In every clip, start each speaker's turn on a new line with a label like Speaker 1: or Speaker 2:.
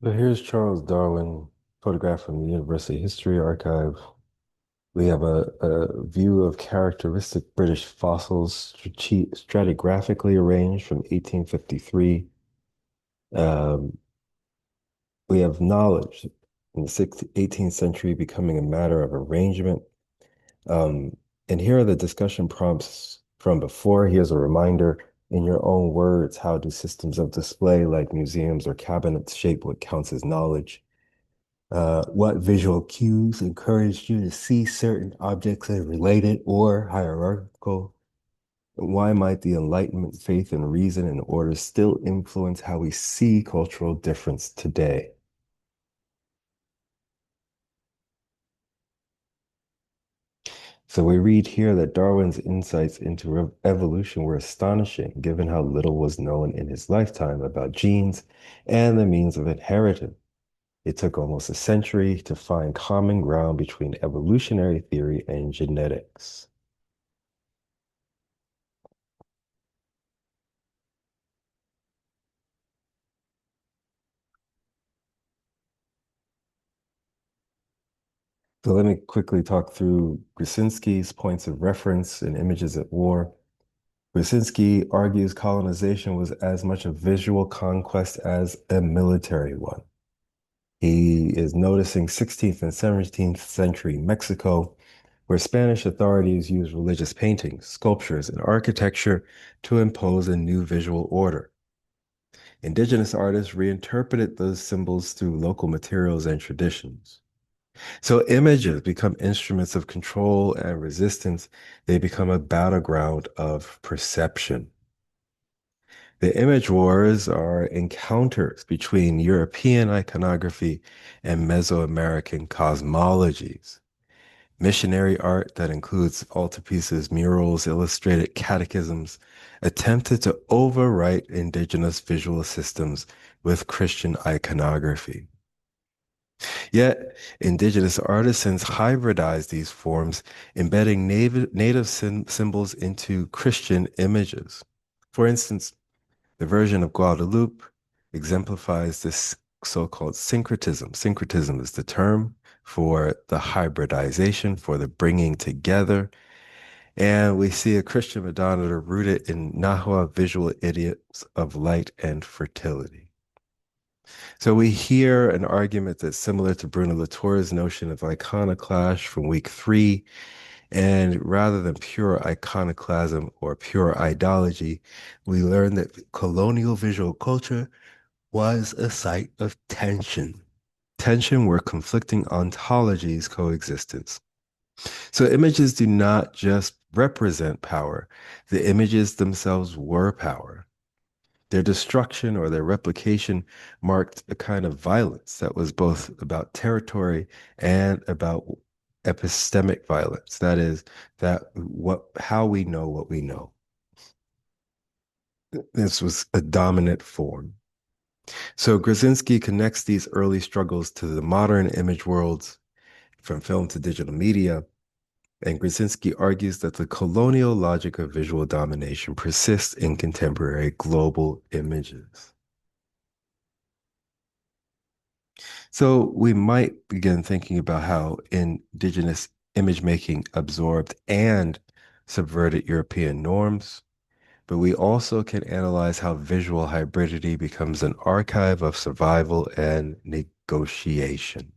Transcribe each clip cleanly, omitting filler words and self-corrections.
Speaker 1: So here's Charles Darwin, photograph from the University History Archive. We have a view of characteristic British fossils stratigraphically arranged from 1853. Um, we have knowledge in the 18th century becoming a matter of arrangement. Um, and here are the discussion prompts from before. Here's a reminder in your own words, how do systems of display like museums or cabinets shape what counts as knowledge? What visual cues encouraged you to see certain objects as related or hierarchical? Why might the Enlightenment, faith, and reason and order still influence how we see cultural difference today? So we read here that Darwin's insights into evolution were astonishing, given how little was known in his lifetime about genes and the means of inheritance. It took almost a century to find common ground between evolutionary theory and genetics. So let me quickly talk through Grzinski's points of reference and images at war. Grzinski argues colonization was as much a visual conquest as a military one. He is noticing 16th and 17th century Mexico, where Spanish authorities used religious paintings, sculptures, and architecture to impose a new visual order. Indigenous artists reinterpreted those symbols through local materials and traditions. So images become instruments of control and resistance. They become a battleground of perception. The image wars are encounters between European iconography and Mesoamerican cosmologies. Missionary art that includes altarpieces, murals, illustrated catechisms, attempted to overwrite indigenous visual systems with Christian iconography. Yet, indigenous artisans hybridized these forms, embedding native symbols into Christian images. For instance, the version of Guadalupe exemplifies this so-called syncretism. Syncretism is the term for the hybridization, for the bringing together. And we see a Christian Madonna rooted in Nahua visual idioms of light and fertility. So we hear an argument that's similar to Bruno Latour's notion of iconoclash from week 3. And rather than pure iconoclasm or pure ideology, we learn that colonial visual culture was a site of tension. Tension where conflicting ontologies coexistence. So images do not just represent power, the images themselves were power. Their destruction or their replication marked a kind of violence that was both about territory and about epistemic violence. That is, that what how we know what we know. This was a dominant form. So Grzinski connects these early struggles to the modern image worlds from film to digital media. And Grzinski argues that the colonial logic of visual domination persists in contemporary global images. So we might begin thinking about how indigenous image making absorbed and subverted European norms, but we also can analyze how visual hybridity becomes an archive of survival and negotiation.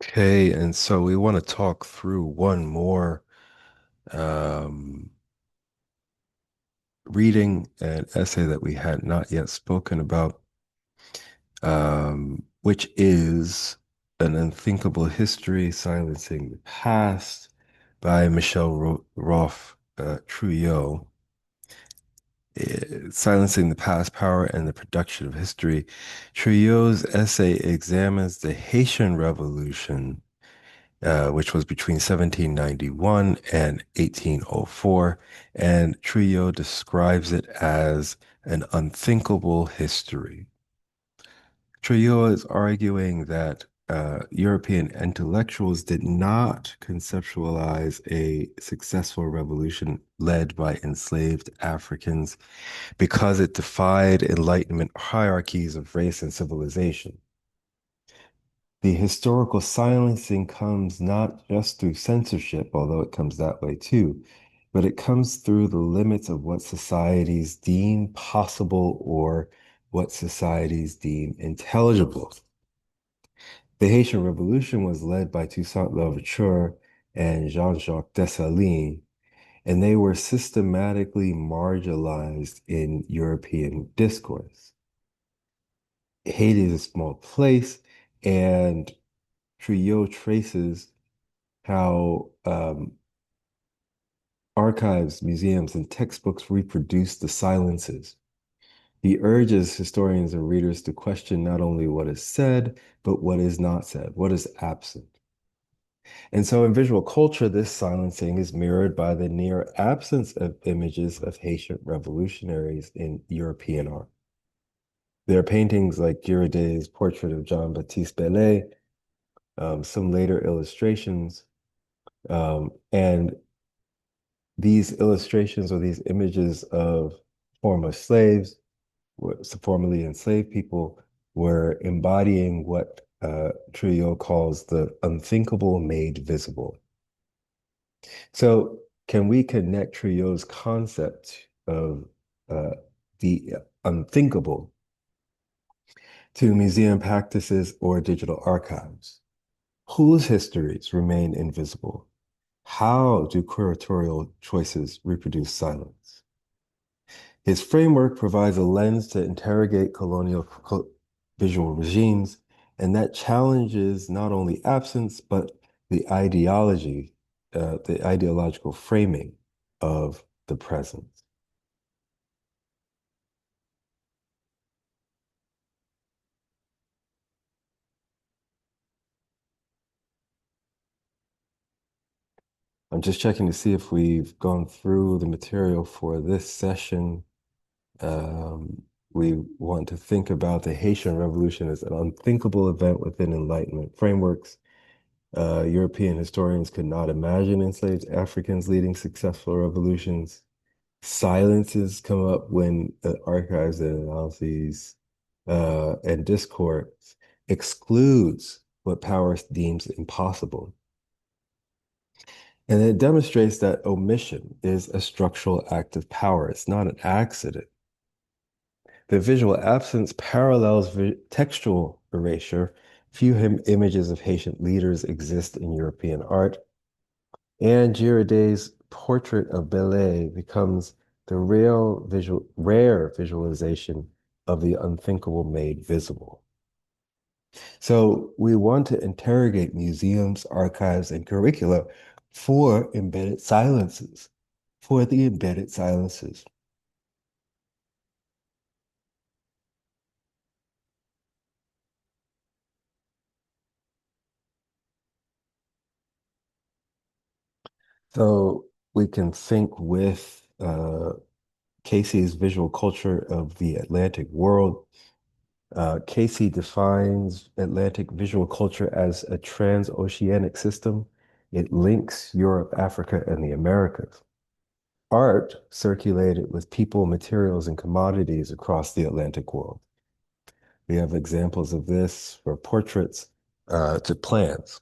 Speaker 1: Okay, and so we want to talk through one more um, reading an essay that we had not yet spoken about, which is An Unthinkable History Silencing the Past by Michelle Rolfe Trujillo. Silencing the Past, Power, and the Production of History. Trujillo's essay examines the Haitian Revolution which was between 1791 and 1804. And Trio describes it as an unthinkable history. Trio is arguing that European intellectuals did not conceptualize a successful revolution led by enslaved Africans because it defied Enlightenment hierarchies of race and civilization. The historical silencing comes not just through censorship, although it comes that way too, but it comes through the limits of what societies deem possible or what societies deem intelligible. The Haitian Revolution was led by Toussaint Louverture and Jean-Jacques Dessalines, and they were systematically marginalized in European discourse. Haiti is a small place, and Triot traces how archives, museums, and textbooks reproduce the silences. He urges historians and readers to question not only what is said, but what is not said, what is absent. And so in visual culture, this silencing is mirrored by the near absence of images of Haitian revolutionaries in European art. There are paintings like Girodet's portrait of Jean-Baptiste Bellay, some later illustrations, and these illustrations or these images of former slaves, formerly enslaved people, were embodying what Trio calls the unthinkable made visible. So, can we connect Trio's concept of uh, the unthinkable to museum practices or digital archives? Whose histories remain invisible? How do curatorial choices reproduce silence? His framework provides a lens to interrogate colonial visual regimes, and that challenges not only absence, but the ideology, the ideological framing of the present. I'm just checking to see if we've gone through the material for this session. We want to think about the Haitian Revolution as an unthinkable event within Enlightenment frameworks. European historians could not imagine enslaved Africans leading successful revolutions. Silences come up when archives and analyses and discourse excludes what power deems impossible. And it demonstrates that omission is a structural act of power. It's not an accident. The visual absence parallels textual erasure. Few images of Haitian leaders exist in European art. And Girodet's portrait of Bellay becomes the rare visualization of the unthinkable made visible. So we want to interrogate museums, archives, and curricula for embedded silences, for the embedded silences. So we can think with Casey's visual culture of the Atlantic world. Casey defines Atlantic visual culture as a transoceanic system. It links Europe, Africa, and the Americas. Art circulated with people, materials, and commodities across the Atlantic world. We have examples of this for portraits to plans.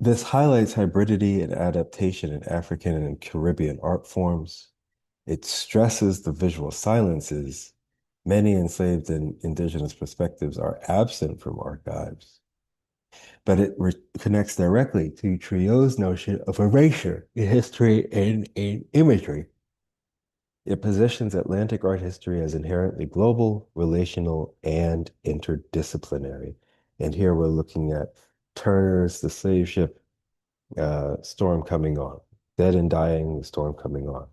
Speaker 1: This highlights hybridity and adaptation in African and Caribbean art forms. It stresses the visual silences. Many enslaved and indigenous perspectives are absent from archives, but it connects directly to Triot's notion of erasure in history and in imagery. It positions Atlantic art history as inherently global, relational, and interdisciplinary. And here we're looking at Turner's The Slave Ship, Storm Coming On, Dead and Dying, The Storm Coming On.